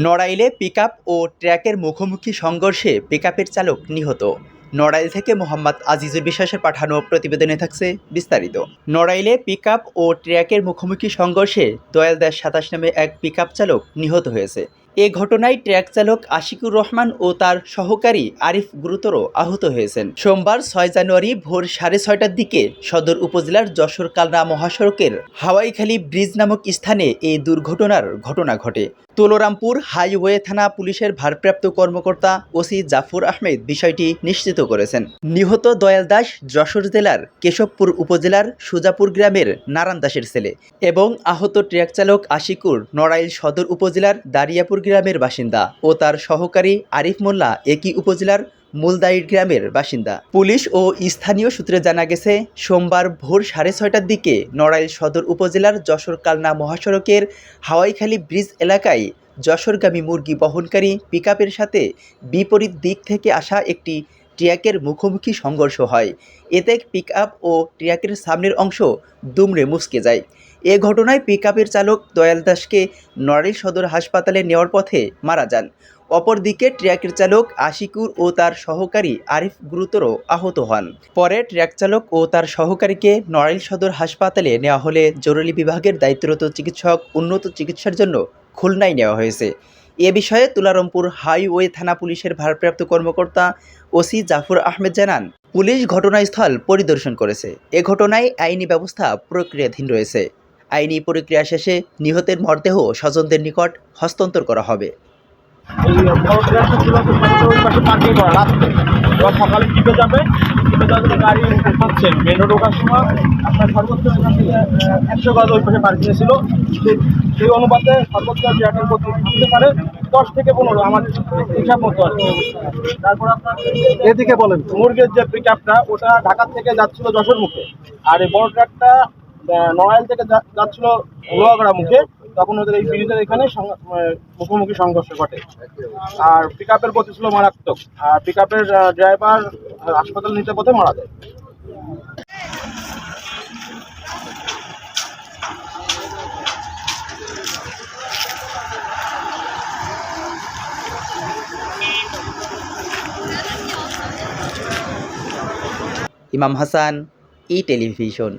নড়াইলে pickup ও ট্রাকের মুখোমুখি সংঘর্ষে পিকআপের চালক নিহত। নড়াইল থেকে মোহাম্মদ আজিজুর বিশ্বাসের পাঠানো প্রতিবেদনে থাকছে বিস্তারিত। নড়াইলে পিকআপ ও ট্রাকের মুখোমুখি সংঘর্ষে দয়াল দাস ২৭ নামে এক পিকআপ চালক নিহত হয়েছে। এ ঘটনায় ট্রাক চালক আশিকুর রহমান ও তার সহকারী আরিফ গুরুতর আহত হয়েছেন। সোমবার ৬ জানুয়ারি ভোর ৬:৩০টার দিকে সদর উপজেলার যশোর কালনা মহাসড়কের হাওয়াইখালী ব্রিজ নামক স্থানে এই দুর্ঘটনার ঘটনা ঘটে। তুলরামপুর হাইওয়ে থানা পুলিশের ভারপ্রাপ্ত কর্মকর্তা ওসি জাফর আহমেদ বিষয়টি নিশ্চিত করেছেন। নিহত দয়াল দাস যশোর জেলার কেশবপুর উপজেলার সুজাপুর গ্রামের নারায়ণ দাসের ছেলে এবং আহত ট্রাক চালক আশিকুর নড়াইল সদর উপজেলার দারিয়াপুর গ্রামের বাসিন্দা ও তার সহকারী আরিফ মোল্লা একই উপজেলার মূলদাইর গ্রামের বাসিন্দা। পুলিশ ও স্থানীয় সূত্রে জানা গেছে, সোমবার ভোর ৬:৩০টার দিকে নড়াইল সদর উপজেলার যশোর কালনা মহাসড়কের হাওয়াইখালী ব্রিজ এলাকায় যশোরগামী মুরগি বহনকারী পিকআপের সাথে বিপরীত দিক থেকে আসা একটি ট্রাকের মুখোমুখি সংঘর্ষ হয়। এতে পিকআপ ও ট্রাকের সামনের অংশ দুমড়ে মুচকে যায়। এ ঘটনায় পিকআপের চালক দয়াল দাসকে নড়াইল সদর হাসপাতালে নেওয়ার পথে মারা যান। অপরদিকে ট্রাকের চালক আশিকুর ও তার সহকারী আরিফ গুরুতর আহত হন। পরে ট্রাক চালক ও তার সহকারীকে নড়াইল সদর হাসপাতালে নেওয়া হলে জরুরি বিভাগের দায়িত্বরত চিকিৎসক উন্নত চিকিৎসার জন্য খুলনায় নেওয়া হয়েছে। এ বিষয়ে তুলরামপুর হাইওয়ে থানা পুলিশের ভারপ্রাপ্ত কর্মকর্তা ওসি জাফর আহমেদ জানান, পুলিশ ঘটনাস্থল পরিদর্শন করেছে। এ ঘটনায় আইনি ব্যবস্থা প্রক্রিয়াধীন রয়েছে। আইনি প্রক্রিয়া শেষে নিহতের মরদেহ স্বজনদের নিকট হস্তান্তর করা হবে। সকালে টিপে যাবে, গাড়ি হচ্ছে মেন রোড ঢোকার সময় আপনার সর্বোচ্চ এখান থেকে ১০০ গজ ওই পাশে পার্কিং ছিল। সেই অনুপাতে সর্বোচ্চ ট্রাকের গতি থাকতে পারে ১০ থেকে ১৫ আমার হিসাব মতো আছে। তারপর আপনার এদিকে বলেন, মুরগের যে পিকআপটা ওটা ঢাকা থেকে যাচ্ছিল যশোর মুখে, আর এই বড় ট্রাকটা নড়াইল থেকে যাচ্ছিল লোহাগড়া মুখে। তখন ওদের এই ব্রিজের এখানে মুখোমুখি সংঘর্ষ ঘটে। আর পিকআপের গতি ছিল মারাত্মক। আর পিকআপের ড্রাইভার হাসপাতাল নিতে পথে মারা যায়। ইমাম হাসান, ই টেলিভিশন।